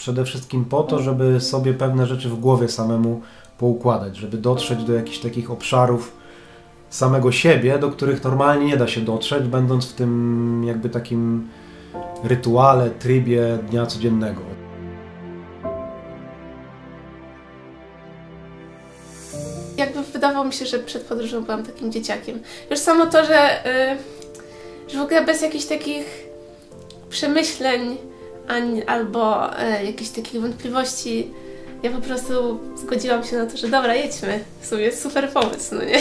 przede wszystkim po to, żeby sobie pewne rzeczy w głowie samemu poukładać, żeby dotrzeć do jakichś takich obszarów samego siebie, do których normalnie nie da się dotrzeć, będąc w tym jakby takim rytuale, trybie dnia codziennego. Jakby wydawało mi się, że przed podróżą byłam takim dzieciakiem. Już samo to, że w ogóle bez jakichś takich przemyśleń albo jakichś takich wątpliwości, ja po prostu zgodziłam się na to, że dobra, jedźmy. W sumie super pomysł, no nie?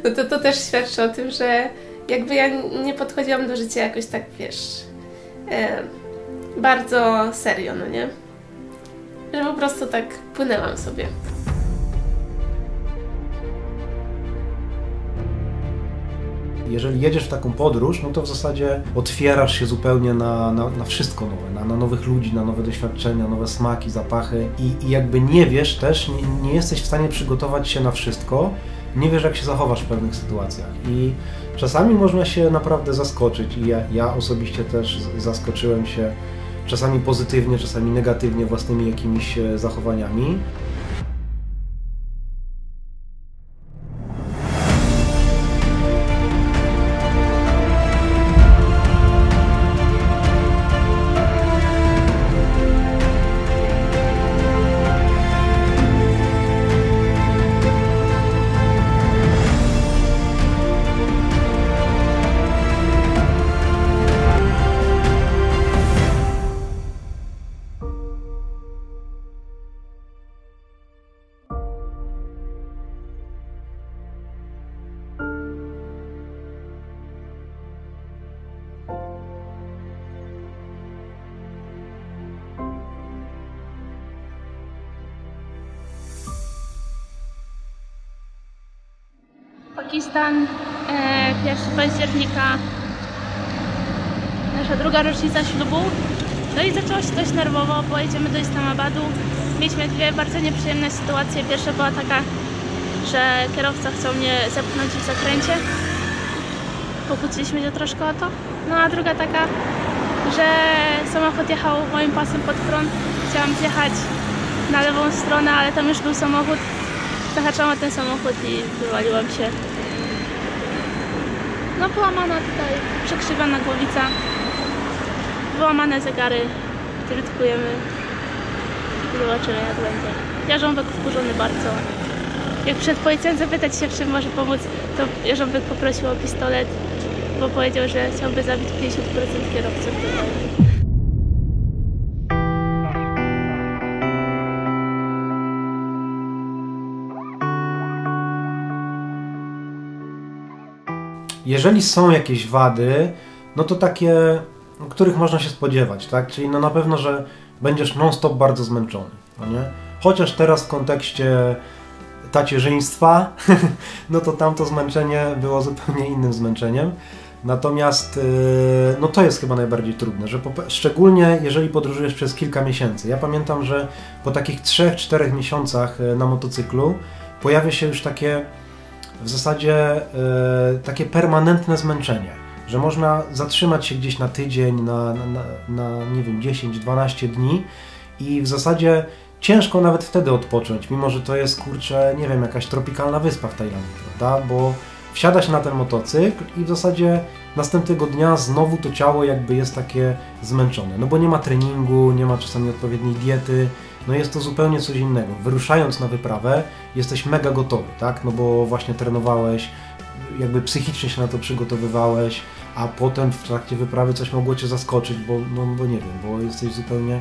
No to też świadczy o tym, że jakby ja nie podchodziłam do życia jakoś tak, wiesz, bardzo serio, no nie? Że po prostu tak płynęłam sobie. Jeżeli jedziesz w taką podróż, no to w zasadzie otwierasz się zupełnie na wszystko nowe, na nowych ludzi, na nowe doświadczenia, nowe smaki, zapachy i jakby nie wiesz też, nie jesteś w stanie przygotować się na wszystko, nie wiesz jak się zachowasz w pewnych sytuacjach i czasami można się naprawdę zaskoczyć i ja osobiście też zaskoczyłem się czasami pozytywnie, czasami negatywnie własnymi jakimiś zachowaniami. Pakistan, 1 października, nasza druga rocznica ślubu. No i zaczęło się dość nerwowo, bo jedziemy do Islamabadu. Mieliśmy dwie bardzo nieprzyjemne sytuacje. Pierwsza była taka, że kierowca chciał mnie zepchnąć w zakręcie. Pokłóciliśmy się troszkę o to. No a druga taka, że samochód jechał moim pasem pod prąd. Chciałam zjechać na lewą stronę, ale tam już był samochód. Zahaczałam o ten samochód i wywaliłam się. No połamana tutaj, przekrzywiona głowica, wyłamane zegary, krytykujemy i zobaczymy jak będzie. Jarząbek wkurzony bardzo. Jak przed policjant zapytać się, w czym może pomóc, to Jarząbek poprosił o pistolet, bo powiedział, że chciałby zabić 50% kierowców tutaj. Jeżeli są jakieś wady, no to takie, których można się spodziewać, tak? Czyli no na pewno, że będziesz non-stop bardzo zmęczony, no nie? Chociaż teraz w kontekście tacierzyństwa, no to tamto zmęczenie było zupełnie innym zmęczeniem. Natomiast no to jest chyba najbardziej trudne, że szczególnie jeżeli podróżujesz przez kilka miesięcy. Ja pamiętam, że po takich 3-4 miesiącach na motocyklu pojawia się już takie w zasadzie takie permanentne zmęczenie, że można zatrzymać się gdzieś na tydzień, na nie wiem, 10-12 dni i w zasadzie ciężko nawet wtedy odpocząć, mimo że to jest, kurczę, nie wiem, jakaś tropikalna wyspa w Tajlandii, prawda? Bo wsiada się na ten motocykl i w zasadzie następnego dnia znowu to ciało jakby jest takie zmęczone, no bo nie ma treningu, nie ma czasami odpowiedniej diety, no jest to zupełnie coś innego. Wyruszając na wyprawę jesteś mega gotowy, tak? No bo właśnie trenowałeś, jakby psychicznie się na to przygotowywałeś, a potem w trakcie wyprawy coś mogło Cię zaskoczyć, bo nie wiem, bo jesteś zupełnie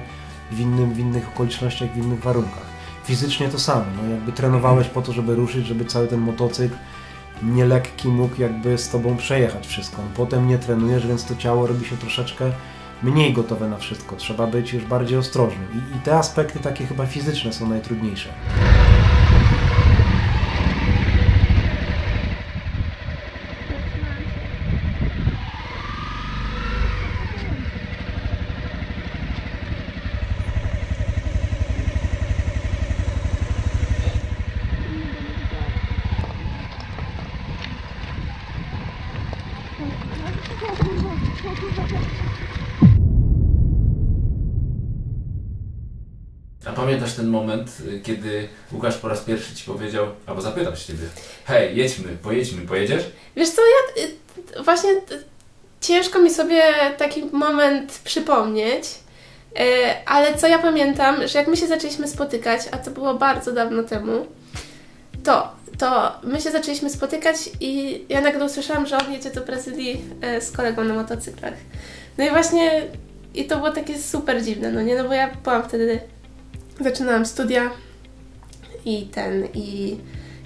w innych okolicznościach, w innych warunkach. Fizycznie to samo, no jakby trenowałeś po to, żeby ruszyć, żeby cały ten motocykl nielekki mógł jakby z Tobą przejechać wszystko. Potem nie trenujesz, więc to ciało robi się troszeczkę mniej gotowe na wszystko. Trzeba być już bardziej ostrożnym. I te aspekty takie chyba fizyczne są najtrudniejsze. pamiętasz ten moment, kiedy Łukasz po raz pierwszy ci powiedział, albo zapytał się ciebie, hej, pojedźmy, pojedziesz? Wiesz co, ja właśnie ciężko mi sobie taki moment przypomnieć, ale co ja pamiętam, że jak my się zaczęliśmy spotykać, a to było bardzo dawno temu, to my się zaczęliśmy spotykać i ja nagle usłyszałam, że on jedzie do Brazylii z kolegą na motocyklach. No i właśnie, i to było takie super dziwne, no nie, no bo ja byłam wtedy, zaczynałam studia i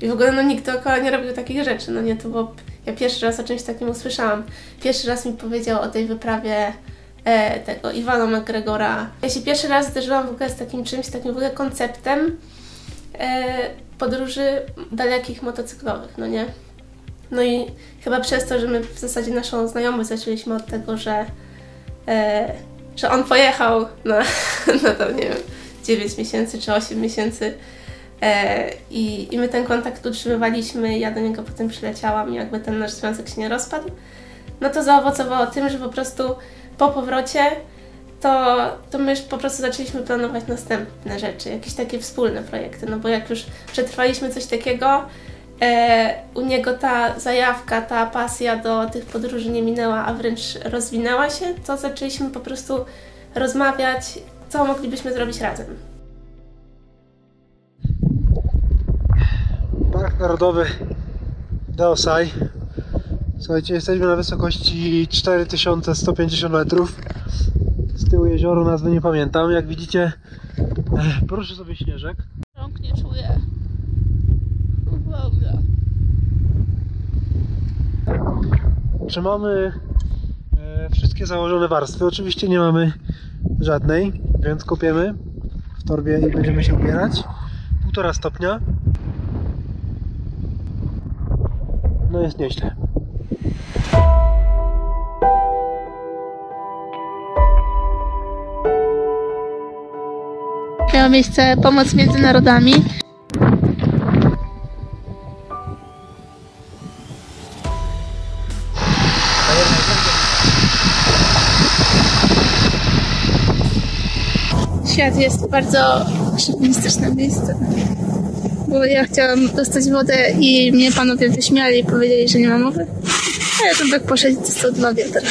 w ogóle no nikt dookoła nie robił takich rzeczy, no nie, to było, ja pierwszy raz o czymś takim usłyszałam. Pierwszy raz mi powiedział o tej wyprawie tego Iwana McGregora. Ja się pierwszy raz zderzyłam w ogóle z takim czymś, takim w ogóle konceptem podróży dalekich motocyklowych, no nie? No i chyba przez to, że my w zasadzie naszą znajomość zaczęliśmy od tego, że on pojechał na tam, nie wiem, 9 miesięcy czy 8 miesięcy i my ten kontakt utrzymywaliśmy, ja do niego potem przyleciałam i jakby ten nasz związek się nie rozpadł, no to zaowocowało tym, że po prostu po powrocie to my już po prostu zaczęliśmy planować następne rzeczy, jakieś takie wspólne projekty, no bo jak już przetrwaliśmy coś takiego, u niego ta zajawka, ta pasja do tych podróży nie minęła, a wręcz rozwinęła się, to zaczęliśmy po prostu rozmawiać, co moglibyśmy zrobić razem. Park Narodowy Deosai. Słuchajcie, jesteśmy na wysokości 4150 metrów. Z tyłu jezioro, nazwy nie pamiętam. Jak widzicie, poruszy sobie śnieżek. Rąk nie czuję. Uwaga. Trzymamy wszystkie założone warstwy. Oczywiście nie mamy żadnej, więc kopiemy w torbie i będziemy się ubierać. 1,5 stopnia. No jest nieźle. Miała miejsce pomoc między narodami. Świat jest bardzo szowinistyczne miejsce. Bo ja chciałam dostać wodę i mnie panowie wyśmiali i powiedzieli, że nie ma mowy. A ja tam tak poszedł i dostał 2 wiatra.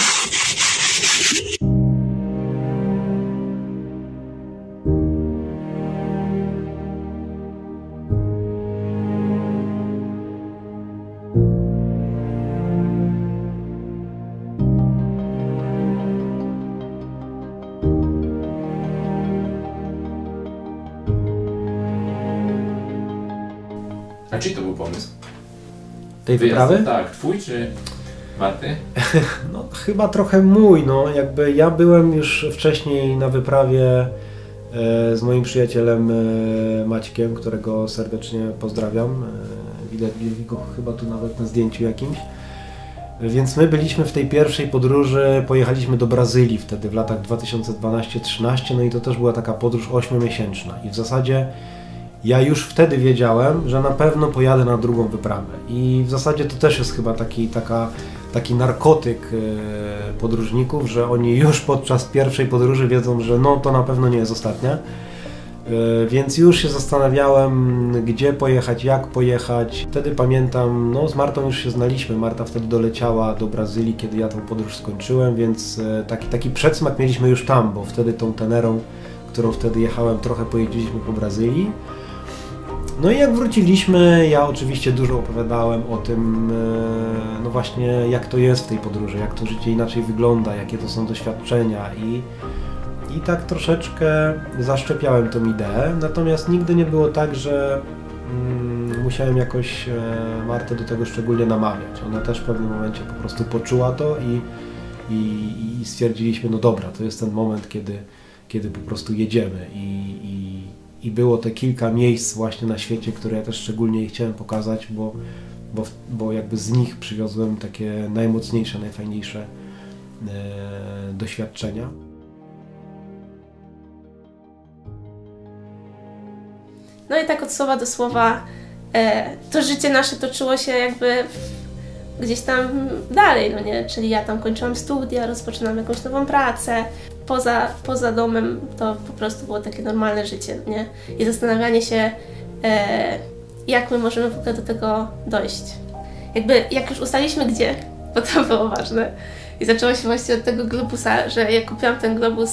A czyj to był pomysł? Tej wyprawy? Tak, twój czy Marty? No chyba trochę mój, no jakby ja byłem już wcześniej na wyprawie z moim przyjacielem Maćkiem, którego serdecznie pozdrawiam. Widać go chyba tu nawet na zdjęciu jakimś. Więc my byliśmy w tej pierwszej podróży, pojechaliśmy do Brazylii wtedy w latach 2012-13, no i to też była taka podróż 8-miesięczna i w zasadzie ja już wtedy wiedziałem, że na pewno pojadę na drugą wyprawę i w zasadzie to też jest chyba taki narkotyk podróżników, że oni już podczas pierwszej podróży wiedzą, że no to na pewno nie jest ostatnia. Więc już się zastanawiałem, gdzie pojechać, jak pojechać. Wtedy pamiętam, no z Martą już się znaliśmy, Marta wtedy doleciała do Brazylii, kiedy ja tą podróż skończyłem, więc taki przedsmak mieliśmy już tam, bo wtedy tą Tenerą, którą wtedy jechałem, trochę pojeździliśmy po Brazylii. No i jak wróciliśmy, ja oczywiście dużo opowiadałem o tym, no właśnie jak to jest w tej podróży, jak to życie inaczej wygląda, jakie to są doświadczenia i tak troszeczkę zaszczepiałem tą ideę, natomiast nigdy nie było tak, że musiałem jakoś Martę do tego szczególnie namawiać. Ona też w pewnym momencie po prostu poczuła to i stwierdziliśmy, no dobra, to jest ten moment, kiedy po prostu jedziemy i było te kilka miejsc właśnie na świecie, które ja też szczególnie jej chciałem pokazać, bo jakby z nich przywiozłem takie najmocniejsze, najfajniejsze doświadczenia. No i tak od słowa do słowa to życie nasze toczyło się jakby gdzieś tam dalej, no nie? Czyli ja tam kończyłam studia, rozpoczynam jakąś nową pracę. poza domem to po prostu było takie normalne życie, nie? I zastanawianie się, jak my możemy w ogóle do tego dojść. Jakby, jak już ustaliliśmy gdzie, bo to było ważne. I zaczęło się właśnie od tego globusa, że ja kupiłam ten globus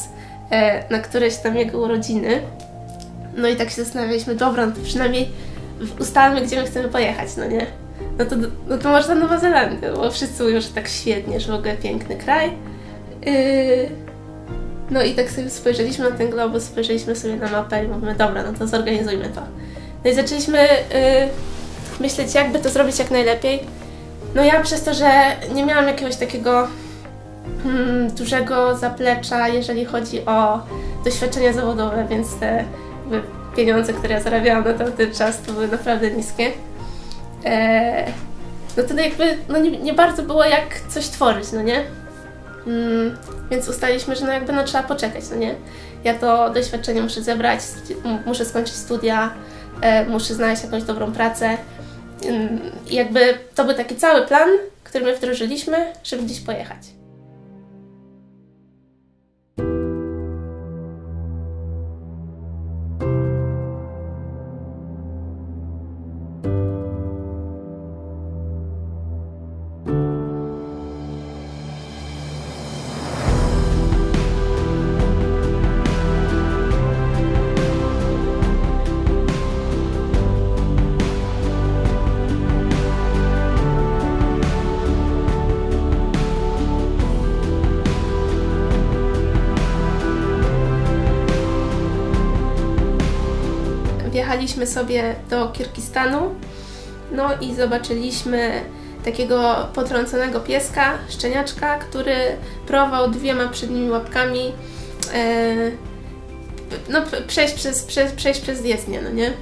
na któreś tam jego urodziny. No i tak się zastanawialiśmy, dobra, no to przynajmniej ustalmy, gdzie my chcemy pojechać, no nie? No to może ta Nowa Zelandia, bo wszyscy mówią, że tak świetnie, że w ogóle piękny kraj. No i tak sobie spojrzeliśmy na ten globus, spojrzeliśmy sobie na mapę i mówimy, dobra, no to zorganizujmy to. No i zaczęliśmy myśleć, jakby to zrobić jak najlepiej. No ja przez to, że nie miałam jakiegoś takiego dużego zaplecza, jeżeli chodzi o doświadczenia zawodowe, więc te pieniądze, które ja zarabiałam na tamten czas, to były naprawdę niskie. No to jakby nie bardzo było jak coś tworzyć, no nie? Więc ustaliliśmy, że jakby trzeba poczekać, no nie? Ja to doświadczenie muszę zebrać, muszę skończyć studia, muszę znaleźć jakąś dobrą pracę. I jakby to był taki cały plan, który my wdrożyliśmy, żeby gdzieś pojechać. Wjechaliśmy sobie do Kirgistanu, no i zobaczyliśmy takiego potrąconego pieska, szczeniaczka, który próbował 2 przednimi łapkami przejść przez jezdnię, no nie?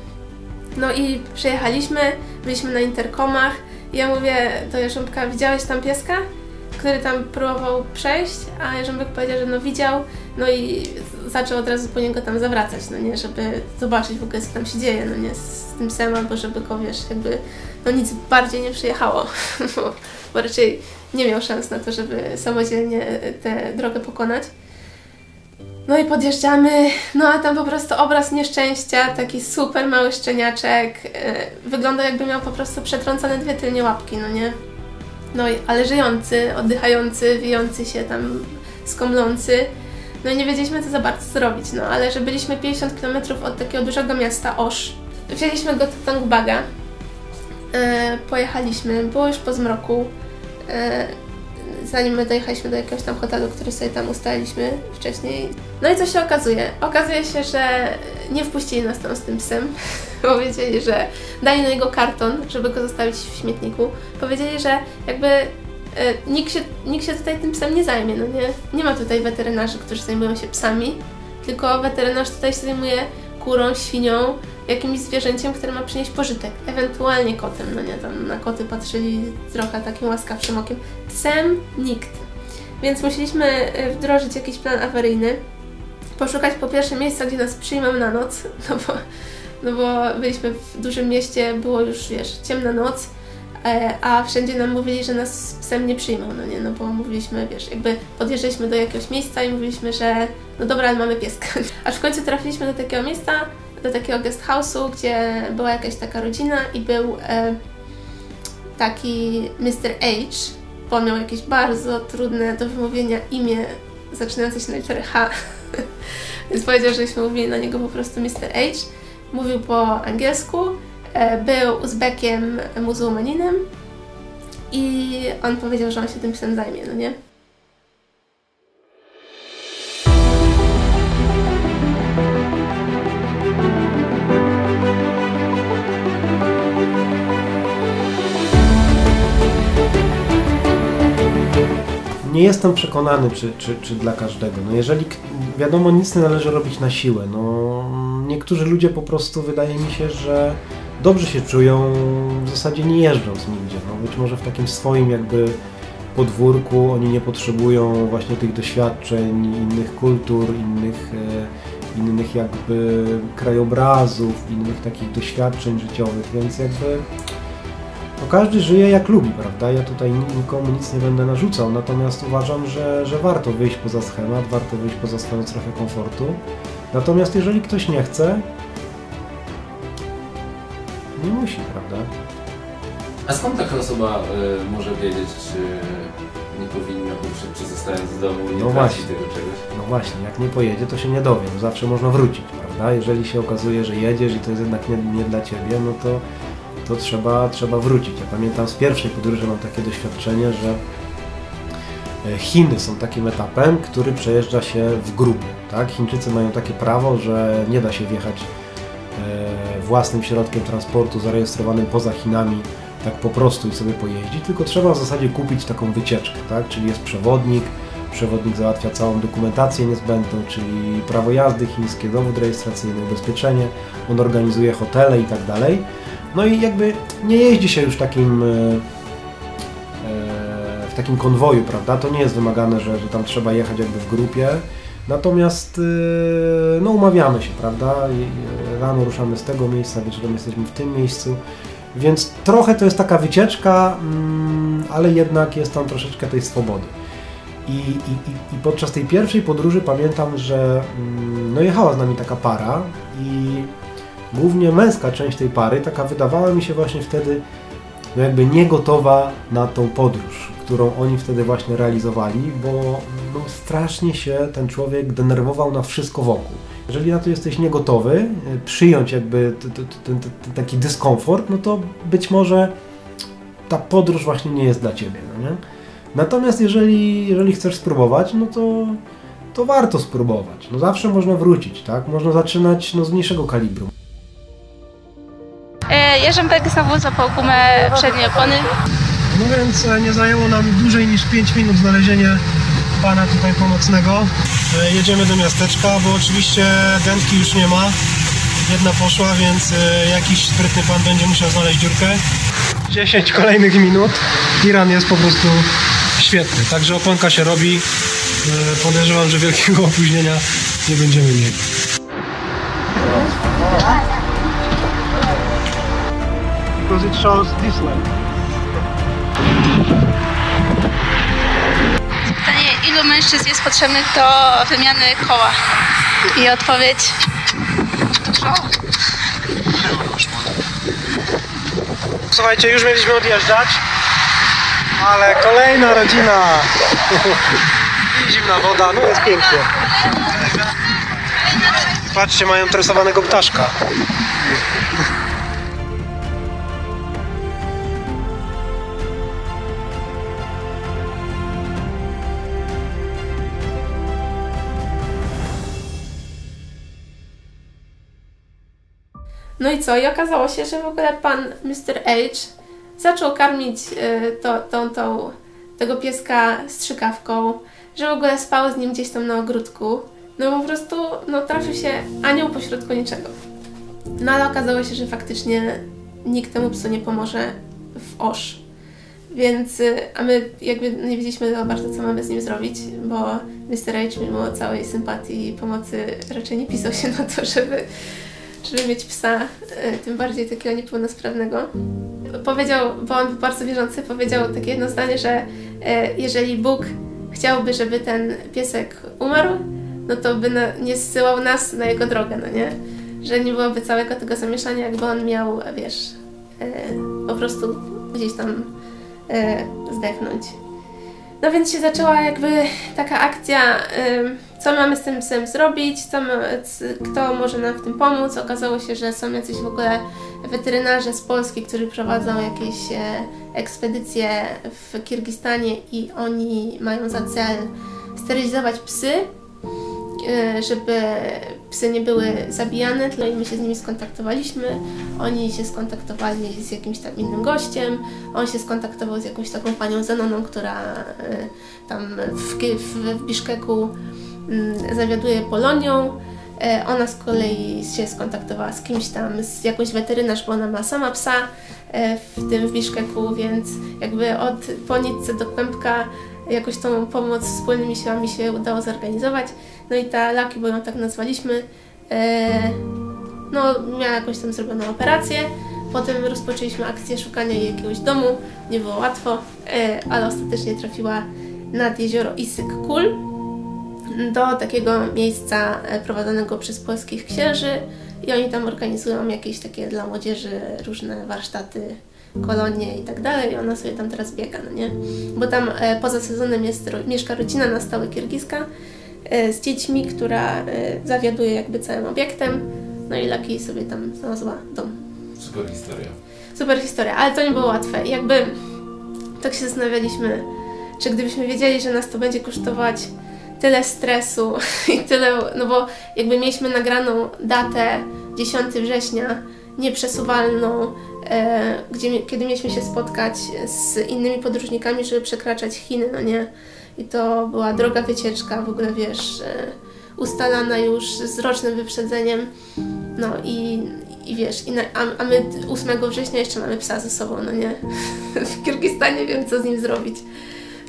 No i przejechaliśmy, byliśmy na interkomach i ja mówię do Jarząbka, widziałeś tam pieska? Który tam próbował przejść, a Jarząbek powiedział, że no widział, no i zaczął od razu po niego tam zawracać, no nie, żeby zobaczyć w ogóle co tam się dzieje, no nie, z tym psem, albo żeby go, wiesz, jakby, no nic bardziej nie przyjechało, bo raczej nie miał szans na to, żeby samodzielnie tę drogę pokonać. No i podjeżdżamy, no a tam po prostu obraz nieszczęścia, taki super mały szczeniaczek, wygląda jakby miał po prostu przetrącone 2 tylnie łapki, no nie? No ale żyjący, oddychający, wijący się tam, skomlący. No i nie wiedzieliśmy co za bardzo zrobić, no ale że byliśmy 50 km od takiego dużego miasta Osh. Wzięliśmy go do Tongbaga, pojechaliśmy, było już po zmroku, zanim my dojechaliśmy do jakiegoś tam hotelu, który sobie tam ustaliliśmy wcześniej. No i co się okazuje? Okazuje się, że nie wpuścili nas tam z tym psem. Powiedzieli, że dali na niego karton, żeby go zostawić w śmietniku. Powiedzieli, że jakby nikt się tutaj tym psem nie zajmie, no nie? Nie ma tutaj weterynarzy, którzy zajmują się psami, tylko weterynarz tutaj się zajmuje kurą, świnią, jakimś zwierzęciem, które ma przynieść pożytek, ewentualnie kotem, no nie, tam na koty patrzyli trochę takim łaskawszym okiem. Psem nikt. Więc musieliśmy wdrożyć jakiś plan awaryjny, poszukać po pierwsze miejsca, gdzie nas przyjmą na noc, no bo byliśmy w dużym mieście, było już, wiesz, ciemna noc, a wszędzie nam mówili, że nas z psem nie przyjmą, no nie, no bo mówiliśmy, wiesz, jakby podjeżdżaliśmy do jakiegoś miejsca i mówiliśmy, że no dobra, ale mamy pieska. Aż w końcu trafiliśmy do takiego miejsca, do takiego guest house'u, gdzie była jakaś taka rodzina i był taki Mr. H, bo on miał jakieś bardzo trudne do wymówienia imię zaczynające się na literę H, więc powiedział, żeśmy mówili na niego po prostu Mr. H. Mówił po angielsku, był Uzbekiem, muzułmaninem i on powiedział, że on się tym psem zajmie, no nie? Nie jestem przekonany, czy dla każdego. No jeżeli, wiadomo, nic nie należy robić na siłę. No, niektórzy ludzie po prostu, wydaje mi się, że dobrze się czują, w zasadzie nie jeżdżąc nigdzie. No, być może w takim swoim jakby podwórku oni nie potrzebują właśnie tych doświadczeń, innych kultur, innych jakby krajobrazów, innych takich doświadczeń życiowych, więc jakby no każdy żyje jak lubi, prawda? Ja tutaj nikomu nic nie będę narzucał, natomiast uważam, że warto wyjść poza schemat, warto wyjść poza swoją strefę komfortu. Natomiast jeżeli ktoś nie chce, nie musi, prawda? A skąd taka osoba może wiedzieć, czy nie powinna uczyć, czy zostając w domu nie traci tego czegoś? No właśnie, jak nie pojedzie, to się nie dowie, no zawsze można wrócić, prawda? Jeżeli się okazuje, że jedziesz i to jest jednak nie dla Ciebie, no to trzeba wrócić. Ja pamiętam z pierwszej podróży mam takie doświadczenie, że Chiny są takim etapem, który przejeżdża się w grupie, tak? Chińczycy mają takie prawo, że nie da się wjechać własnym środkiem transportu zarejestrowanym poza Chinami tak po prostu i sobie pojeździć, tylko trzeba w zasadzie kupić taką wycieczkę, tak? Czyli jest przewodnik załatwia całą dokumentację niezbędną, czyli prawo jazdy chińskie, dowód rejestracyjny, ubezpieczenie, on organizuje hotele i tak dalej. No i jakby nie jeździ się już w takim konwoju, prawda? To nie jest wymagane, że tam trzeba jechać jakby w grupie. Natomiast no umawiamy się, prawda? Rano ruszamy z tego miejsca, wieczorem jesteśmy w tym miejscu. Więc trochę to jest taka wycieczka, ale jednak jest tam troszeczkę tej swobody. I podczas tej pierwszej podróży pamiętam, że no jechała z nami taka para i głównie męska część tej pary, taka wydawała mi się właśnie wtedy no jakby nie gotowa na tą podróż, którą oni wtedy właśnie realizowali, bo no strasznie się ten człowiek denerwował na wszystko wokół. Jeżeli na to jesteś niegotowy, przyjąć jakby ten taki dyskomfort, no to być może ta podróż właśnie nie jest dla Ciebie, no nie? Natomiast jeżeli chcesz spróbować, no to warto spróbować. No zawsze można wrócić, tak? Można zaczynać no, z mniejszego kalibru. Jerzębek znowu zapał gumę przedniej opony. No więc nie zajęło nam dłużej niż 5 minut znalezienie pana tutaj pomocnego. Jedziemy do miasteczka, bo oczywiście dętki już nie ma. Jedna poszła, więc jakiś sprytny pan będzie musiał znaleźć dziurkę. 10 kolejnych minut. Iran jest po prostu świetny, także oponka się robi. Podejrzewam, że wielkiego opóźnienia nie będziemy mieli. Because it shows this way. Pytanie, ilu mężczyzn jest potrzebnych do wymiany koła? I odpowiedź... Dużo. Słuchajcie, już mieliśmy odjeżdżać, ale kolejna rodzina. I zimna woda, no jest pięknie. Patrzcie, mają tresowanego ptaszka. No i co? I okazało się, że w ogóle pan Mr. H zaczął karmić tego pieska strzykawką, że w ogóle spał z nim gdzieś tam na ogródku. No po prostu no, trafił się anioł pośrodku niczego. No ale okazało się, że faktycznie nikt temu psu nie pomoże w osz. Więc, a my jakby nie wiedzieliśmy za bardzo, co mamy z nim zrobić, bo Mr. H mimo całej sympatii i pomocy raczej nie pisał się na to, żeby mieć psa, tym bardziej takiego niepełnosprawnego. Powiedział, bo on był bardzo wierzący, powiedział takie jedno zdanie, że jeżeli Bóg chciałby, żeby ten piesek umarł, no to by nie zsyłał nas na jego drogę, no nie? Że nie byłoby całego tego zamieszania, jakby on miał, wiesz, po prostu gdzieś tam zdechnąć. No więc się zaczęła jakby taka akcja, co mamy z tym psem zrobić, kto może nam w tym pomóc. Okazało się, że są jacyś w ogóle weterynarze z Polski, którzy prowadzą jakieś ekspedycje w Kirgistanie i oni mają za cel sterylizować psy, żeby psy nie były zabijane. No i my się z nimi skontaktowaliśmy, oni się skontaktowali z jakimś tam innym gościem, on się skontaktował z jakąś taką panią Zenoną, która tam w Biszkeku zawiaduje Polonią. Ona z kolei się skontaktowała z kimś tam, z jakąś weterynarz, bo ona ma sama psa w Biszkeku, więc jakby od Ponicy do Kłębka jakoś tą pomoc wspólnymi siłami się udało zorganizować. No i ta Lucky, bo ją tak nazwaliśmy, no miała jakąś tam zrobioną operację, Potem rozpoczęliśmy akcję szukania jej jakiegoś domu, nie było łatwo, ale ostatecznie trafiła nad jezioro Isyk-Kul do takiego miejsca prowadzonego przez polskich księży i oni tam organizują jakieś takie dla młodzieży różne warsztaty, kolonie i tak dalej i ona sobie tam teraz biega, no nie? Bo tam poza sezonem mieszka rodzina na stałe kirgiska z dziećmi, która zawiaduje jakby całym obiektem, no i Lucky sobie tam znalazła dom. Super historia. Super historia, ale to nie było łatwe. I jakby tak się zastanawialiśmy, czy gdybyśmy wiedzieli, że nas to będzie kosztować tyle stresu i tyle, no bo jakby mieliśmy nagraną datę 10 września, nieprzesuwalną, kiedy mieliśmy się spotkać z innymi podróżnikami, żeby przekraczać Chiny, no nie? I to była droga wycieczka, w ogóle wiesz, ustalana już z rocznym wyprzedzeniem, no i wiesz, a my 8 września jeszcze mamy psa ze sobą, no nie? W Kirgistanie wiem, co z nim zrobić,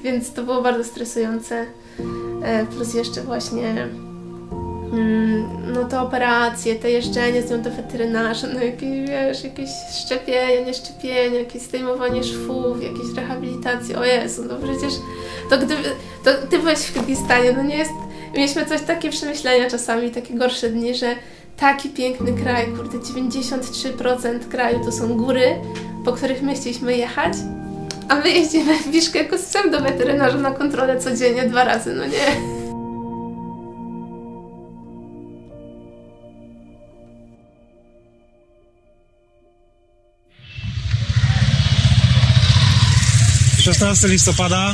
więc to było bardzo stresujące, plus jeszcze właśnie no te operacje, te jeżdżenie z nią do weterynarza, no jakieś, wiesz, jakieś szczepienia, nieszczepienia, jakieś zdejmowanie szwów, jakieś rehabilitacje, o Jezu, no przecież to ty byłeś w Kirgistanie, no nie jest, mieliśmy coś takie przemyślenia czasami, takie gorsze dni, że taki piękny kraj, kurde, 93% kraju to są góry, po których my chcieliśmy jechać, a my jeździmy w Biszkeku z psem do weterynarza na kontrolę codziennie 2 razy, no nie? - 16 listopada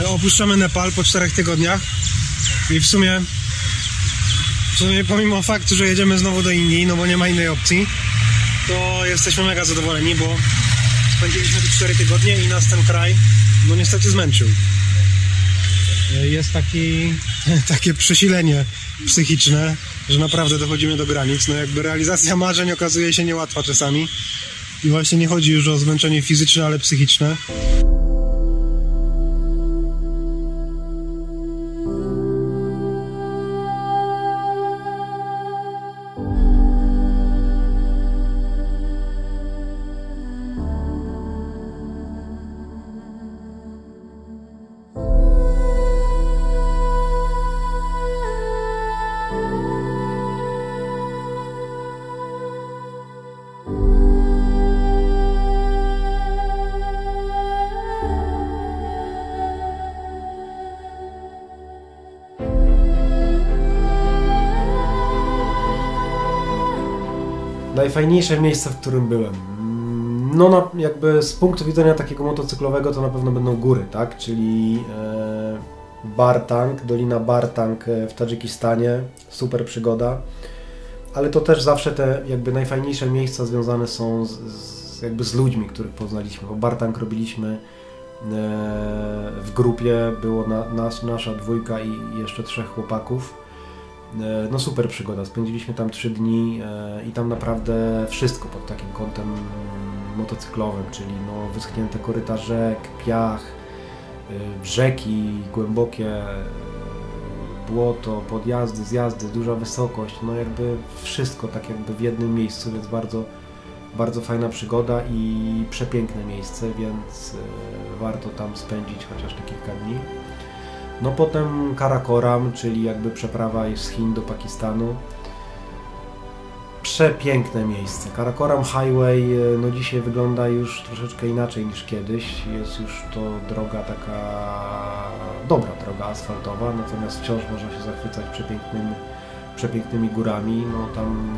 opuszczamy Nepal po 4 tygodniach i w sumie pomimo faktu, że jedziemy znowu do Indii, no bo nie ma innej opcji, to jesteśmy mega zadowoleni, bo spędziliśmy tu 4 tygodnie i nas ten kraj no niestety zmęczył. Jest takie przesilenie psychiczne, że naprawdę dochodzimy do granic, no jakby realizacja marzeń okazuje się niełatwa czasami. I właśnie nie chodzi już o zmęczenie fizyczne, ale psychiczne. Najfajniejsze miejsce, w którym byłem. No jakby z punktu widzenia takiego motocyklowego to na pewno będą góry, tak? Czyli Bartang, Dolina Bartang w Tadżykistanie, super przygoda. Ale to też zawsze te jakby najfajniejsze miejsca związane są z ludźmi, których poznaliśmy. Bo Bartang robiliśmy w grupie, było nasza 2 i jeszcze 3 chłopaków. No super przygoda, spędziliśmy tam 3 dni i tam naprawdę wszystko pod takim kątem motocyklowym, czyli no wyschnięte koryta rzek, piach, rzeki głębokie, błoto, podjazdy, zjazdy, duża wysokość, no jakby wszystko tak jakby w jednym miejscu, więc bardzo, bardzo fajna przygoda i przepiękne miejsce, więc warto tam spędzić chociaż te kilka dni. No potem Karakoram, czyli jakby przeprawa z Chin do Pakistanu. Przepiękne miejsce. Karakoram Highway no dzisiaj wygląda już troszeczkę inaczej niż kiedyś. Jest już to droga taka dobra droga asfaltowa, natomiast wciąż można się zachwycać przepięknymi górami. No tam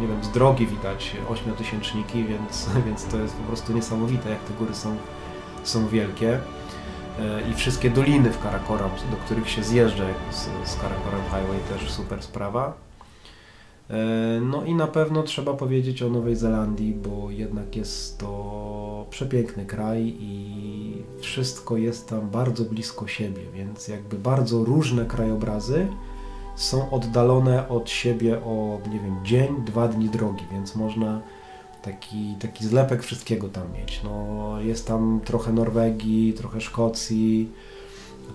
nie wiem, z drogi widać 8-tysięczniki, więc to jest po prostu niesamowite, jak te góry są wielkie. I wszystkie doliny w Karakoram, do których się zjeżdża z Karakoram Highway, też super sprawa. No i na pewno trzeba powiedzieć o Nowej Zelandii, bo jednak jest to przepiękny kraj i wszystko jest tam bardzo blisko siebie, więc jakby bardzo różne krajobrazy są oddalone od siebie o, nie wiem, dzień, 2 dni drogi, więc można taki zlepek wszystkiego tam mieć. No, jest tam trochę Norwegii, trochę Szkocji,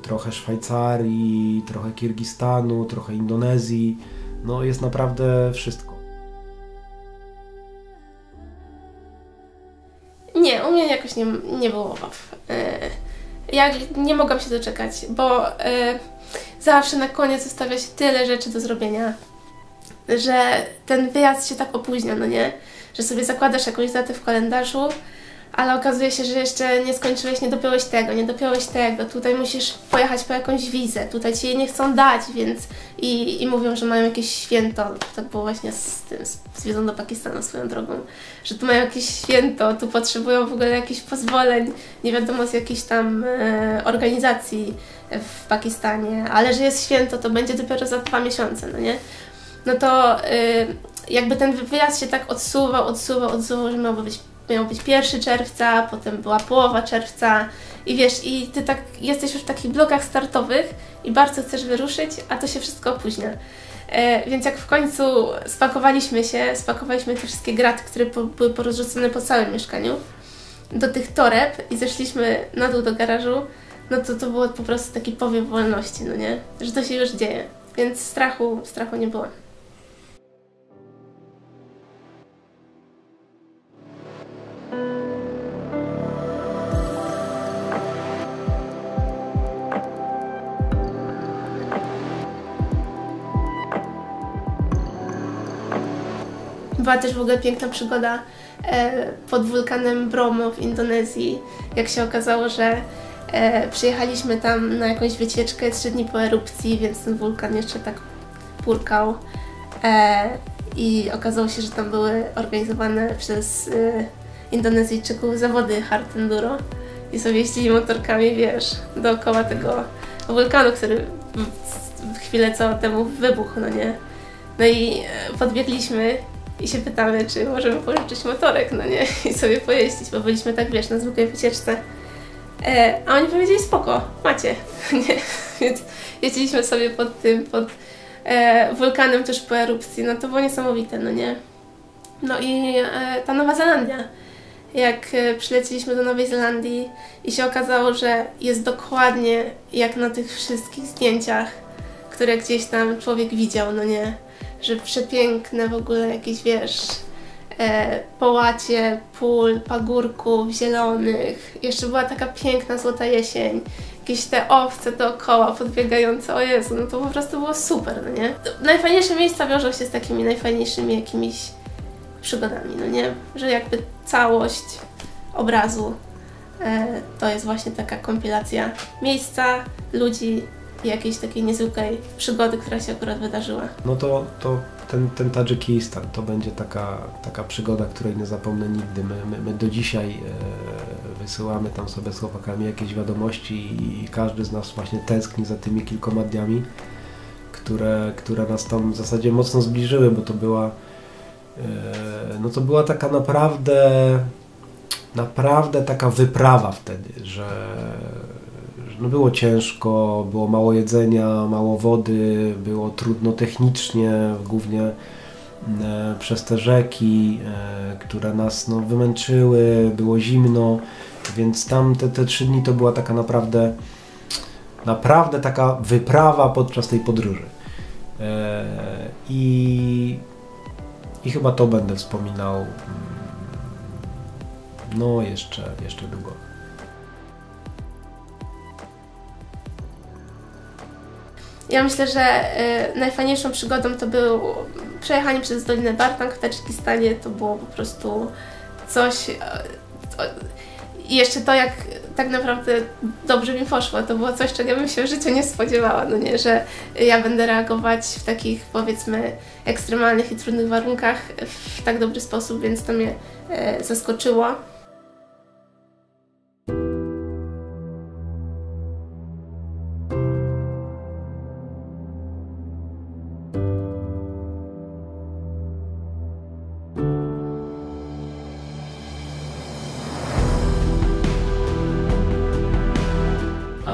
trochę Szwajcarii, trochę Kirgistanu, trochę Indonezji. No jest naprawdę wszystko. Nie, u mnie jakoś nie było obaw. Ja nie mogłam się doczekać, bo zawsze na koniec zostawia się tyle rzeczy do zrobienia, że ten wyjazd się tak opóźnia, no nie? Że sobie zakładasz jakąś datę w kalendarzu, ale okazuje się, że jeszcze nie skończyłeś, nie dopiąłeś tego, tutaj musisz pojechać po jakąś wizę, tutaj ci jej nie chcą dać, więc i mówią, że mają jakieś święto, tak było właśnie z wizą do Pakistanu swoją drogą, że tu mają jakieś święto, tu potrzebują w ogóle jakichś pozwoleń, nie wiadomo z jakiejś tam organizacji w Pakistanie, ale że jest święto, to będzie dopiero za 2 miesiące, no nie? No to jakby ten wyjazd się tak odsuwał, że miał być 1 czerwca, potem była połowa czerwca i wiesz, i ty tak jesteś już w takich blokach startowych i bardzo chcesz wyruszyć, a to się wszystko opóźnia. Więc jak w końcu spakowaliśmy te wszystkie graty, które były porozrzucone po całym mieszkaniu, do tych toreb i zeszliśmy na dół do garażu, no to było po prostu taki powiew wolności, no nie? Że to się już dzieje. Więc strachu nie było. Była też w ogóle piękna przygoda pod wulkanem Bromo w Indonezji. Jak się okazało, że przyjechaliśmy tam na jakąś wycieczkę 3 dni po erupcji, więc ten wulkan jeszcze tak purkał. I okazało się, że tam były organizowane przez Indonezyjczyków zawody hard enduro. I sobie jeździli motorkami, wiesz, dookoła tego wulkanu, który chwilę co temu wybuchł, no nie? No i podbiegliśmy i się pytamy, czy możemy pożyczyć motorek, no nie? I sobie pojeździć, bo byliśmy tak, wiesz, na zwykłej wycieczce. A oni powiedzieli, spoko, macie, nie? Więc jeździliśmy sobie pod wulkanem też po erupcji, no to było niesamowite, no nie? No i ta Nowa Zelandia. Jak przylecieliśmy do Nowej Zelandii i się okazało, że jest dokładnie jak na tych wszystkich zdjęciach, które gdzieś tam człowiek widział, no nie? Że przepiękne w ogóle jakieś, wiesz, połacie pól, pagórków zielonych. Jeszcze była taka piękna złota jesień. Jakieś te owce dookoła podbiegające, o Jezu, no to po prostu było super, no nie? Najfajniejsze miejsca wiążą się z takimi najfajniejszymi jakimiś przygodami, no nie? Że jakby całość obrazu to jest właśnie taka kompilacja miejsca, ludzi i jakiejś takiej niezwykłej przygody, która się akurat wydarzyła. No to ten Tadżykistan to będzie taka przygoda, której nie zapomnę nigdy. My do dzisiaj wysyłamy tam sobie z chłopakami jakieś wiadomości i każdy z nas właśnie tęskni za tymi kilkoma dniami, które nas tam w zasadzie mocno zbliżyły, bo to była taka naprawdę taka wyprawa wtedy, że no było ciężko, było mało jedzenia, mało wody, było trudno technicznie, głównie przez te rzeki, które nas wymęczyły, było zimno, więc tam te 3 dni to była taka naprawdę taka wyprawa podczas tej podróży. I chyba to będę wspominał no jeszcze długo. Ja myślę, że najfajniejszą przygodą to było przejechanie przez Dolinę Bartang w Tadżykistanie. To było po prostu coś... I jeszcze to, jak tak naprawdę dobrze mi poszło, to było coś, czego bym się w życiu nie spodziewała, no nie, że ja będę reagować w takich, powiedzmy, ekstremalnych i trudnych warunkach w tak dobry sposób, więc to mnie zaskoczyło.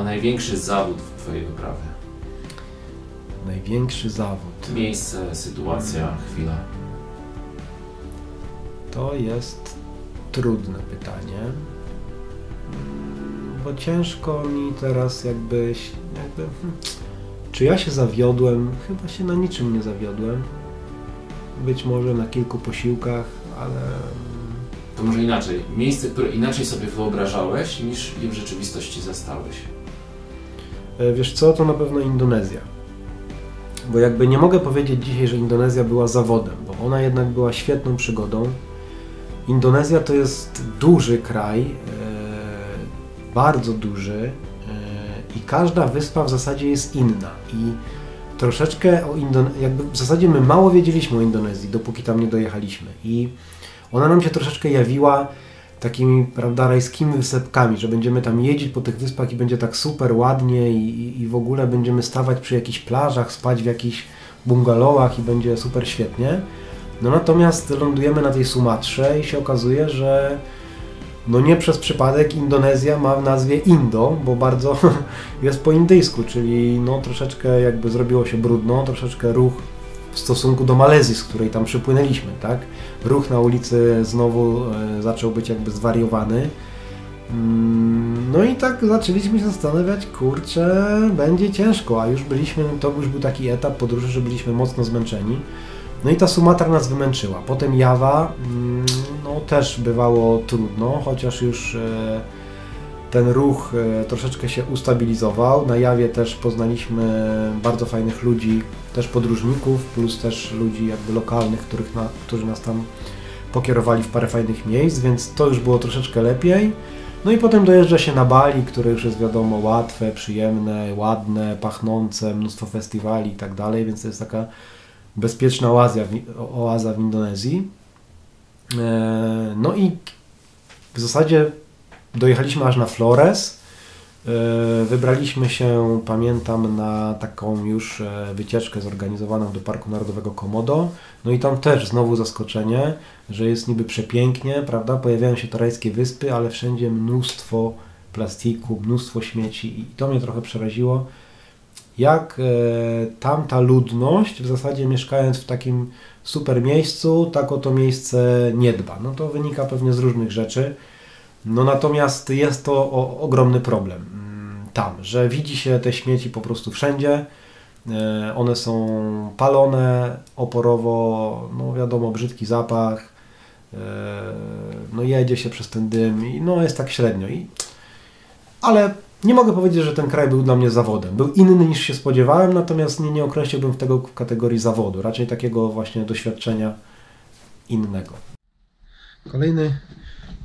Największy zawód w Twojej wyprawie? Największy zawód. Miejsce, sytuacja, chwila. To jest trudne pytanie, bo ciężko mi teraz czy ja się zawiodłem? Chyba się na niczym nie zawiodłem. Być może na kilku posiłkach, ale to może inaczej, miejsce, które inaczej sobie wyobrażałeś, niż je w rzeczywistości zastałeś? Wiesz co, to na pewno Indonezja. Bo jakby nie mogę powiedzieć dzisiaj, że Indonezja była zawodem, bo ona jednak była świetną przygodą. Indonezja to jest duży kraj, bardzo duży i każda wyspa w zasadzie jest inna. I troszeczkę o jakby w zasadzie my mało wiedzieliśmy o Indonezji, dopóki tam nie dojechaliśmy. I ona nam się troszeczkę jawiła takimi, prawda, rajskimi wysepkami, że będziemy tam jeździć po tych wyspach i będzie tak super ładnie i w ogóle będziemy stawać przy jakichś plażach, spać w jakichś bungalowach i będzie super świetnie. No natomiast lądujemy na tej Sumatrze i się okazuje, że no nie przez przypadek Indonezja ma w nazwie Indo, bo bardzo jest po indyjsku, czyli no troszeczkę jakby zrobiło się brudno, troszeczkę ruch w stosunku do Malezji, z której tam przypłynęliśmy, tak? Ruch na ulicy znowu zaczął być jakby zwariowany. No i tak zaczęliśmy się zastanawiać, kurczę, będzie ciężko, a już byliśmy, to już był taki etap podróży, że byliśmy mocno zmęczeni. No i ta Sumatra nas wymęczyła. Potem Jawa, no też bywało trudno, chociaż już ten ruch troszeczkę się ustabilizował. Na Jawie też poznaliśmy bardzo fajnych ludzi, też podróżników, plus też ludzi jakby lokalnych, którzy nas tam pokierowali w parę fajnych miejsc, więc to już było troszeczkę lepiej. No i potem dojeżdża się na Bali, które już jest wiadomo łatwe, przyjemne, ładne, pachnące, mnóstwo festiwali i tak dalej, więc to jest taka bezpieczna oaza w Indonezji. No i w zasadzie dojechaliśmy aż na Flores. Wybraliśmy się, pamiętam, na taką już wycieczkę zorganizowaną do Parku Narodowego Komodo. No i tam też znowu zaskoczenie, że jest niby przepięknie, prawda? Pojawiają się rajskie wyspy, ale wszędzie mnóstwo plastiku, mnóstwo śmieci i to mnie trochę przeraziło. Jak tamta ludność, w zasadzie mieszkając w takim super miejscu, tak o to miejsce nie dba. No to wynika pewnie z różnych rzeczy. No natomiast jest to ogromny problem tam, że widzi się te śmieci po prostu wszędzie. One są palone oporowo, no wiadomo, brzydki zapach. No jedzie się przez ten dym i no jest tak średnio. Ale nie mogę powiedzieć, że ten kraj był dla mnie zawodem. Był inny niż się spodziewałem, natomiast nie określiłbym tego w kategorii zawodu. Raczej takiego właśnie doświadczenia innego. Kolejny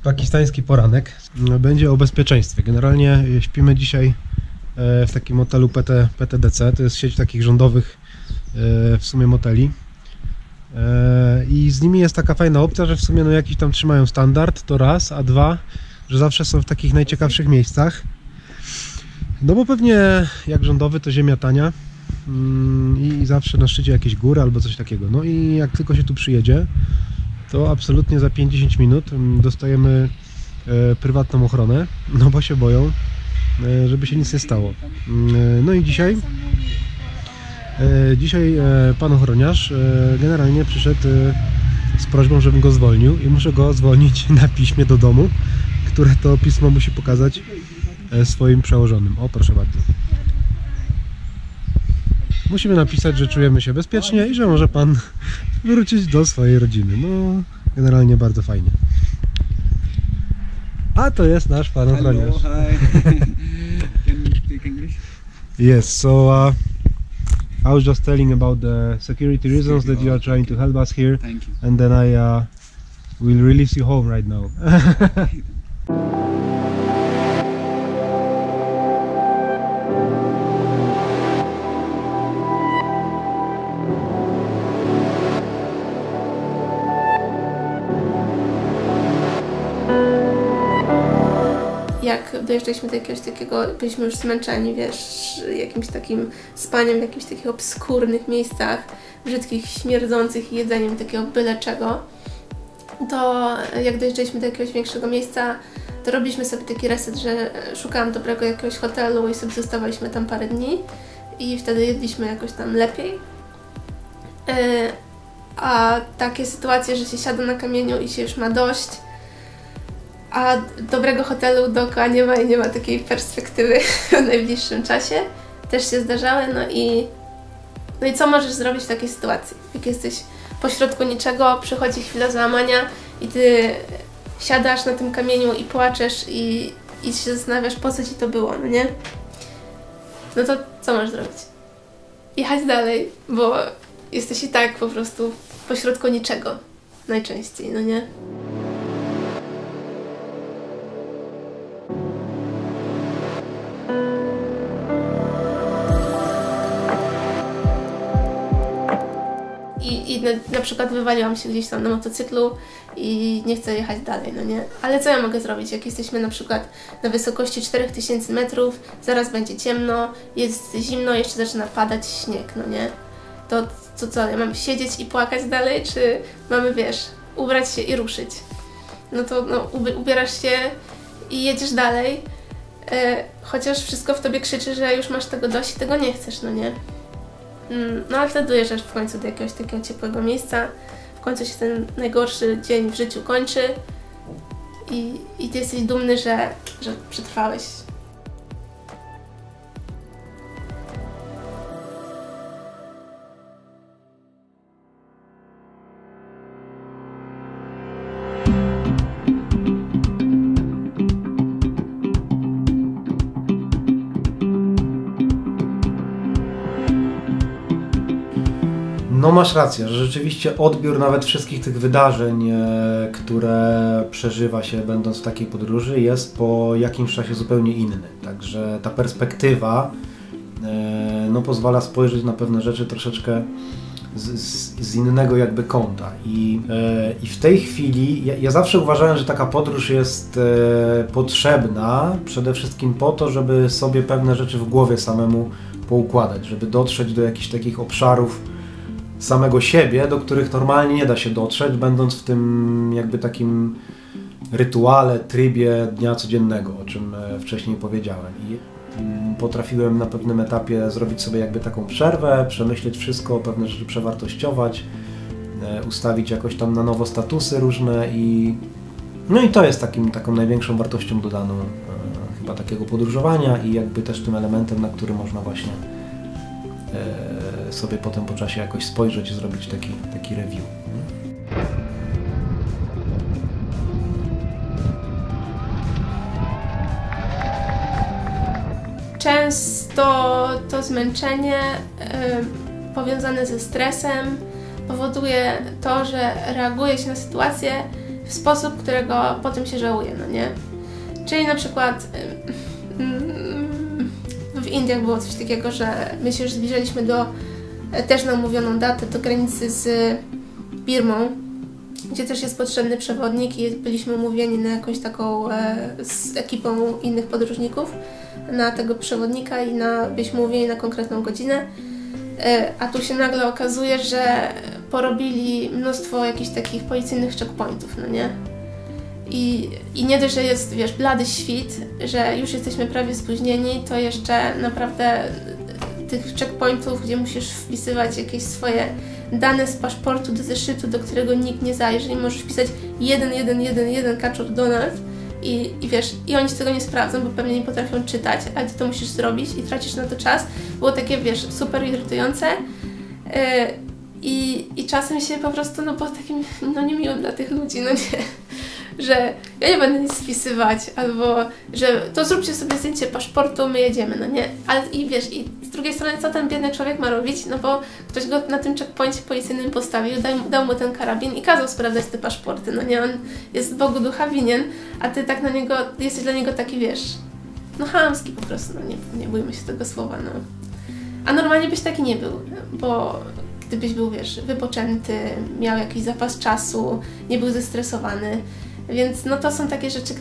pakistański poranek będzie o bezpieczeństwie. Generalnie śpimy dzisiaj w takim motelu PTDC. To jest sieć takich rządowych w sumie moteli. I z nimi jest taka fajna opcja, że w sumie no jakiś tam trzymają standard, to raz, a dwa, że zawsze są w takich najciekawszych miejscach. No bo pewnie jak rządowy to ziemia tania i zawsze na szczycie jakieś góry albo coś takiego. No i jak tylko się tu przyjedzie, to absolutnie za 50 minut dostajemy prywatną ochronę, no bo się boją, żeby się nic nie stało. No i dzisiaj pan ochroniarz generalnie przyszedł z prośbą, żebym go zwolnił i muszę go zwolnić na piśmie do domu, które to pismo musi pokazać swoim przełożonym. O, proszę bardzo. Musimy napisać, że czujemy się bezpiecznie i że może pan wrócić do swojej rodziny. No, generalnie bardzo fajnie. A to jest nasz pan ochroniarz. Hello, hi. Can you speak English? Yes, so I was just telling about the security reasons that you are trying to help us here. Thank you. And then I will release you home right now. Jak dojeżdżaliśmy do jakiegoś takiego, byliśmy już zmęczeni, wiesz, jakimś takim spaniem w jakichś takich obskurnych miejscach, brzydkich, śmierdzących i jedzeniem takiego byle czego, to jak dojeżdżaliśmy do jakiegoś większego miejsca, to robiliśmy sobie taki reset, że szukałam dobrego jakiegoś hotelu i sobie zostawaliśmy tam parę dni i wtedy jedliśmy jakoś tam lepiej. A takie sytuacje, że się siada na kamieniu i się już ma dość, a dobrego hotelu dookoła nie ma i nie ma takiej perspektywy w najbliższym czasie, też się zdarzały. No i co możesz zrobić w takiej sytuacji? Jak jesteś pośrodku niczego, przychodzi chwila załamania i ty siadasz na tym kamieniu i płaczesz i się zastanawiasz, po co ci to było, no nie? No to co masz zrobić? Jechać dalej, bo jesteś i tak po prostu pośrodku niczego. Najczęściej, no nie? I na przykład wywaliłam się gdzieś tam na motocyklu i nie chcę jechać dalej, no nie? Ale co ja mogę zrobić, jak jesteśmy na przykład na wysokości 4000 metrów, zaraz będzie ciemno, jest zimno, jeszcze zaczyna padać śnieg, no nie? To co, ja mam siedzieć i płakać dalej, czy mamy, wiesz, ubrać się i ruszyć? No to ubierasz się i jedziesz dalej, chociaż wszystko w tobie krzyczy, że już masz tego dość i tego nie chcesz, no nie? No ale wtedy dojeżdżasz w końcu do jakiegoś takiego ciepłego miejsca, w końcu się ten najgorszy dzień w życiu kończy i ty jesteś dumny, że przetrwałeś. No masz rację, że rzeczywiście odbiór nawet wszystkich tych wydarzeń, które przeżywa się będąc w takiej podróży, jest po jakimś czasie zupełnie inny. Także ta perspektywa no, pozwala spojrzeć na pewne rzeczy troszeczkę z innego jakby kąta. I w tej chwili ja zawsze uważałem, że taka podróż jest potrzebna przede wszystkim po to, żeby sobie pewne rzeczy w głowie samemu poukładać, żeby dotrzeć do jakichś takich obszarów samego siebie, do których normalnie nie da się dotrzeć, będąc w tym jakby takim rytuale, trybie dnia codziennego, o czym wcześniej powiedziałem. I potrafiłem na pewnym etapie zrobić sobie jakby taką przerwę, przemyśleć wszystko, pewne rzeczy przewartościować, ustawić jakoś tam na nowo statusy różne no i to jest taką największą wartością dodaną chyba takiego podróżowania i jakby też tym elementem, na który można właśnie sobie potem po czasie jakoś spojrzeć i zrobić taki review. Często to zmęczenie powiązane ze stresem powoduje to, że reaguje się na sytuację w sposób, którego potem się żałuje, no nie? Czyli na przykład w Indiach było coś takiego, że my się już zbliżaliśmy też na umówioną datę do granicy z Birmą, gdzie też jest potrzebny przewodnik i byliśmy umówieni na jakąś taką z ekipą innych podróżników na tego przewodnika i byliśmy umówieni na konkretną godzinę, a tu się nagle okazuje, że porobili mnóstwo jakichś takich policyjnych checkpointów, no nie? I nie dość, że jest, wiesz, blady świt, że już jesteśmy prawie spóźnieni, to jeszcze naprawdę tych checkpointów, gdzie musisz wpisywać jakieś swoje dane z paszportu do zeszytu, do którego nikt nie zajrzy i możesz wpisać 1111 Kaczor Donald i wiesz, i oni tego nie sprawdzą, bo pewnie nie potrafią czytać, ale ty to musisz zrobić i tracisz na to czas. Było takie, wiesz, super irytujące i czasem się po prostu, no było takim, no niemiłym dla tych ludzi, no nie, że ja nie będę nic spisywać, albo że to zróbcie sobie zdjęcie paszportu, my jedziemy, no nie, ale i wiesz, i z drugiej strony co ten biedny człowiek ma robić, no bo ktoś go na tym checkpoincie policyjnym postawił, dał mu ten karabin i kazał sprawdzać te paszporty, no nie, on jest Bogu ducha winien, a ty tak na niego, jesteś dla niego taki, wiesz, no chamski po prostu, no nie bójmy się tego słowa, no. A normalnie byś taki nie był, bo gdybyś był, wiesz, wypoczęty, miał jakiś zapas czasu, nie był zestresowany, więc no to są takie rzeczy,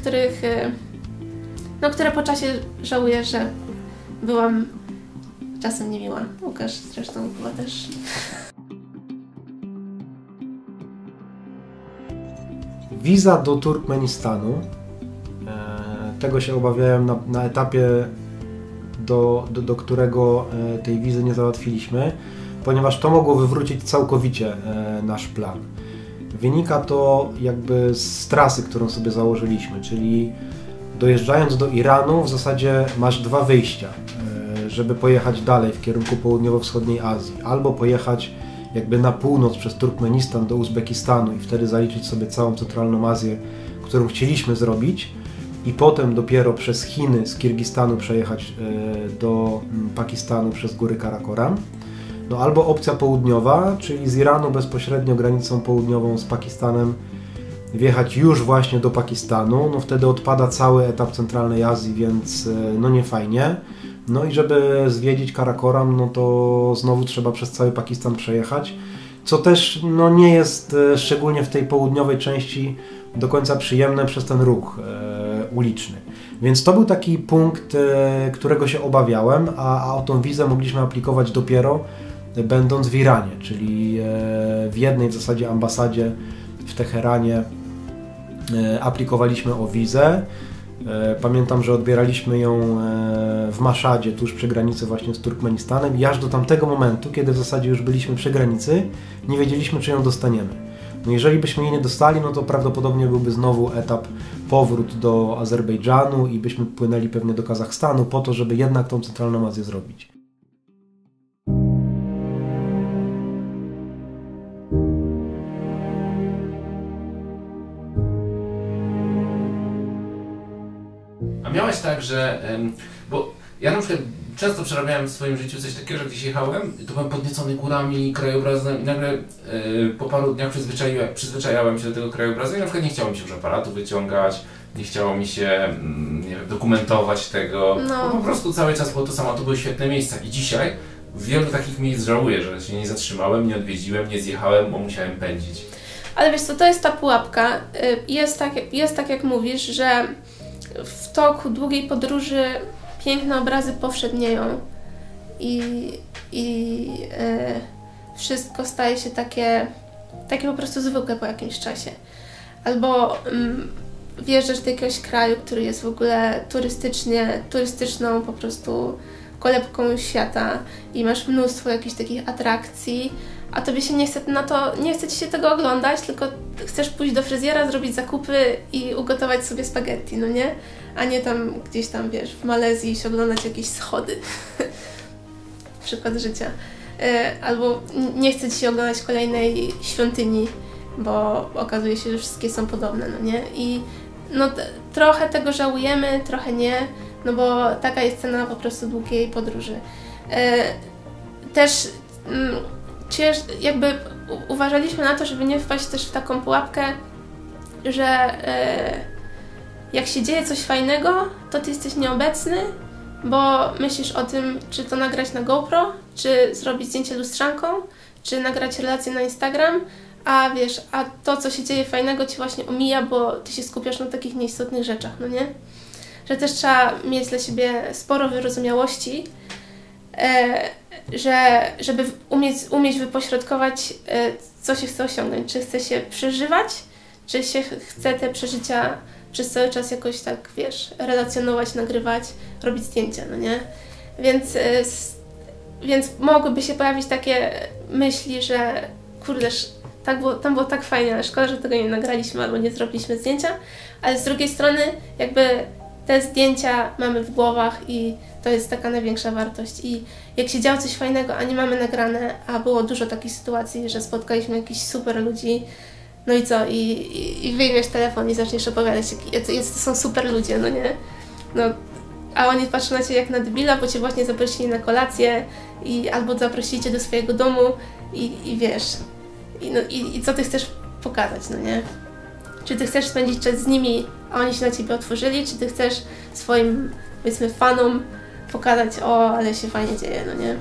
które po czasie żałuję, że byłam czasem niemiła. Łukasz zresztą chyba też. Wiza do Turkmenistanu. Tego się obawiałem na etapie, do którego tej wizy nie załatwiliśmy, ponieważ to mogło wywrócić całkowicie nasz plan. Wynika to jakby z trasy, którą sobie założyliśmy, czyli dojeżdżając do Iranu w zasadzie masz dwa wyjścia, żeby pojechać dalej w kierunku południowo-wschodniej Azji. Albo pojechać jakby na północ przez Turkmenistan do Uzbekistanu i wtedy zaliczyć sobie całą centralną Azję, którą chcieliśmy zrobić i potem dopiero przez Chiny z Kirgistanu przejechać do Pakistanu przez góry Karakoram. No albo opcja południowa, czyli z Iranu bezpośrednio granicą południową z Pakistanem wjechać już właśnie do Pakistanu, no wtedy odpada cały etap centralnej Azji, więc no nie fajnie. No i żeby zwiedzić Karakoram, no to znowu trzeba przez cały Pakistan przejechać, co też no nie jest szczególnie w tej południowej części do końca przyjemne przez ten ruch uliczny. Więc to był taki punkt, którego się obawiałem, a o tą wizę mogliśmy aplikować dopiero będąc w Iranie, czyli w jednej w zasadzie ambasadzie w Teheranie aplikowaliśmy o wizę. Pamiętam, że odbieraliśmy ją w Maszadzie, tuż przy granicy właśnie z Turkmenistanem i aż do tamtego momentu, kiedy w zasadzie już byliśmy przy granicy, nie wiedzieliśmy, czy ją dostaniemy. No jeżeli byśmy jej nie dostali, no to prawdopodobnie byłby znowu etap powrót do Azerbejdżanu i byśmy płynęli pewnie do Kazachstanu po to, żeby jednak tą centralną Azję zrobić. A miałeś tak, że... bo ja na przykład często przerabiałem w swoim życiu coś takiego, że gdzieś jechałem, to byłem podniecony górami, krajobrazem i nagle po paru dniach przyzwyczajałem się do tego krajobrazu i na przykład nie chciało mi się już aparatu wyciągać, nie chciało mi się nie wiem, dokumentować tego, bo po prostu cały czas było to samo, to były świetne miejsca i dzisiaj w wielu takich miejsc żałuję, że się nie zatrzymałem, nie odwiedziłem, nie zjechałem, bo musiałem pędzić. Ale wiesz co, to jest ta pułapka. Jest tak jak mówisz, że w toku długiej podróży piękne obrazy powszednieją i wszystko staje się takie po prostu zwykłe po jakimś czasie. Albo wjeżdżasz do jakiegoś kraju, który jest w ogóle turystyczną po prostu kolebką świata i masz mnóstwo jakichś takich atrakcji, a tobie się nie chce ci się tego oglądać, tylko chcesz pójść do fryzjera, zrobić zakupy i ugotować sobie spaghetti, no nie? A nie tam gdzieś tam, wiesz, w Malezji się oglądać jakieś schody. Przykład życia. Albo nie chce ci się oglądać kolejnej świątyni, bo okazuje się, że wszystkie są podobne, no nie? I no trochę tego żałujemy, trochę nie, no bo taka jest cena po prostu długiej podróży. Też jakby uważaliśmy na to, żeby nie wpaść też w taką pułapkę, że jak się dzieje coś fajnego, to ty jesteś nieobecny, bo myślisz o tym, czy to nagrać na GoPro, czy zrobić zdjęcie lustrzanką, czy nagrać relację na Instagram, a wiesz, a to, co się dzieje fajnego, ci właśnie omija, bo ty się skupiasz na takich nieistotnych rzeczach, no nie? Że też trzeba mieć dla siebie sporo wyrozumiałości, żeby umieć wypośrodkować, co się chce osiągnąć. Czy chce się przeżywać, czy się chce te przeżycia przez cały czas jakoś tak, wiesz, relacjonować, nagrywać, robić zdjęcia, no nie? Więc mogłyby się pojawić takie myśli, że kurde, tam było tak fajnie, ale szkoda, że tego nie nagraliśmy albo nie zrobiliśmy zdjęcia, ale z drugiej strony jakby te zdjęcia mamy w głowach i to jest taka największa wartość. I jak się działo coś fajnego, a nie mamy nagrane, a było dużo takich sytuacji, że spotkaliśmy jakichś super ludzi, no i co? I wyjmiesz telefon i zaczniesz opowiadać, jacy to są super ludzie, no nie? No, a oni patrzą na ciebie jak na debila, bo cię właśnie zaprosili na kolację albo zaprosili cię do swojego domu i wiesz, i co ty chcesz pokazać, no nie? Czy ty chcesz spędzić czas z nimi, a oni się na ciebie otworzyli, czy ty chcesz swoim, powiedzmy, fanom pokazać, o, ale się fajnie dzieje, no nie?